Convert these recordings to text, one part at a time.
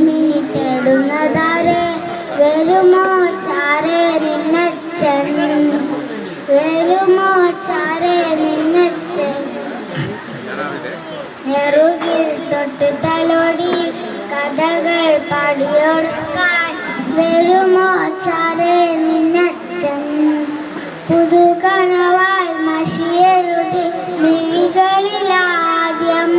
മിന്നി തേടുന്നതാരെ വരുമോ ചാരേ നിന്നച്ഛൻ വരുമോ ചാരേ നിന്നച്ഛൻ നെറുകിൽ തൊട്ട് തലോടി കഥകൾ പാടിയൊടുക്കാൻ വരുമോ ചാരേ നിന്നച്ഛൻ പുതുകണവായി മഷിയെഴുതി മിഴികളിലാദ്യം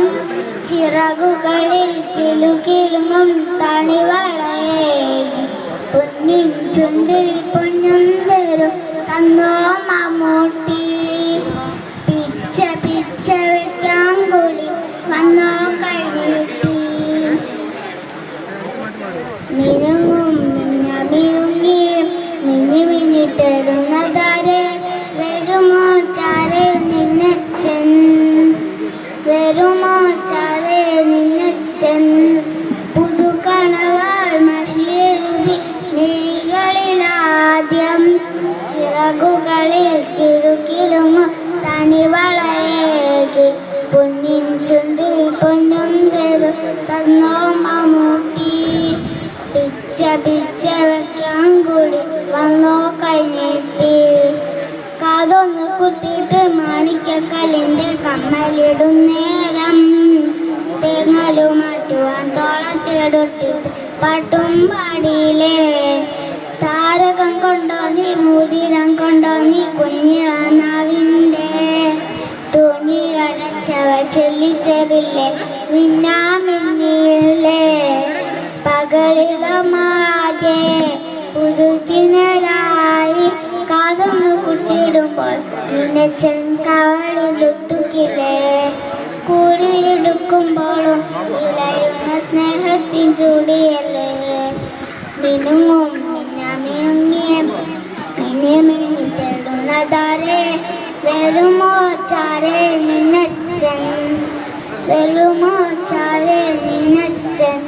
ചിറകുകളിൽ കിലുകിലുങ്ങും തണിവളയേകി പൊന്നിൻ ചുണ്ടിൽ പൊന്നും തരും തന്നോ മമ്മൂട്ടി പിച്ച പിച്ച വെക്കാൻ കൂടി വന്നോ കൈനീട്ടി മിനുങ്ങും മിന്നുങ്ങിയും മിന്നി മിന്നി തരുന്നതാരെ വരുമോ ചാരേ നിന്നച്ഛൻ വരുമോ ചാരേ നിന്നച്ഛൻ പുതുകണവാൾ മഷിയെഴുതി മിഴികളിലാദ്യം ചിറകുകളിൽ കിലുകിലുങ്ങും തണിവളയേകി പൊന്നിൻ ചുണ്ടിൽ പൊന്നും തരും തന്നോ മമ്മൂട്ടി പിച്ച പിച്ച വെക്കാൻ കൂടി വന്നോ കൈനീട്ടി കാതൊന്ന് കുത്തിയിട്ട് മാണിക്കക്കല്ലിൻ്റെ കമ്മലിടും നേരം തേങ്ങലു മാറ്റുവാൻ തോളത്തേടൊട്ടിട്ട് പാട്ടും പാടിയില്ലേ താരകം കൊണ്ടോ നീ മുതിരം കൊണ്ടോ നീ കുഞ്ഞിറാനാവിൻ്റെ തുണിയടച്ചവ ചെല്ലിച്ചെറില്ലേ മിന്നാമിന്നിയില്ലേ പകളിടമാകെ പുതുക്കിനലായി കാതൊന്നു കുട്ടിയിടുമ്പോൾ നിന്നച്ഛൻ കവളിലൊട്ടുക്കില്ലേ കൂടിയെടുക്കുമ്പോഴും ഇലയുന്ന സ്നേഹത്തിൻ ചൂടിയല്ലേ മിനുങ്ങും മിന്നി തേടുന്നതാരെ വരുമോ ചാരേ നിന്നച്ഛൻ വരുമോ ചാരേ നിന്നച്ഛൻ